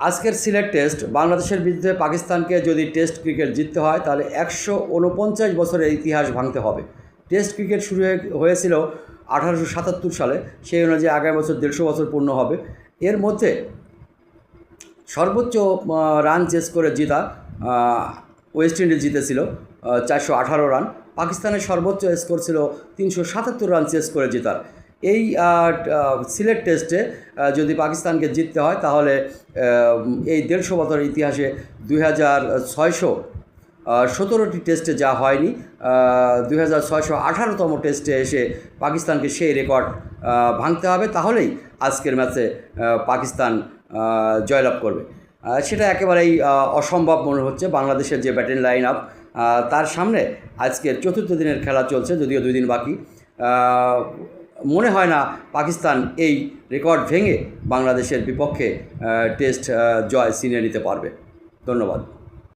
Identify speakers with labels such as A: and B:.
A: আজকের সিলেট টেস্ট বাংলাদেশের বিরুদ্ধে পাকিস্তানকে যদি টেস্ট ক্রিকেট জিততে হয় তাহলে 149 বছরের ইতিহাস ভাঙতে হবে। টেস্ট ক্রিকেট শুরু হয়েছিল 1877 সালে, সেই অনুযায়ী আগামী বছর 150 বছর পূর্ণ হবে। এর মধ্যে সর্বোচ্চ রান চেস করে জিতা ওয়েস্ট ইন্ডিজ জিতেছিল 418 রান। পাকিস্তানের সর্বোচ্চ স্কোর ছিল 377 রান চেস করে জেতার। এই সিলেট টেস্টে যদি পাকিস্তানকে জিততে হয় তাহলে এই 150 বছরের ইতিহাসে 2617টি টেস্টে যা হয়নি, 2618তম টেস্টে এসে পাকিস্তানকে সেই রেকর্ড ভাঙতে হবে, তাহলেই আজকের ম্যাচে পাকিস্তান জয়লাভ করবে। সেটা একেবারেই অসম্ভব মনে হচ্ছে। বাংলাদেশের যে ব্যাটিং লাইন আপ, তার সামনে আজকের চতুর্থ দিনের খেলা চলছে, যদিও 2 দিন বাকি। মনে হয় না পাকিস্তান এই রেকর্ড ভেঙে বাংলাদেশের বিপক্ষে টেস্ট জয় ছিনিয়ে নিতে পারবে। ধন্যবাদ।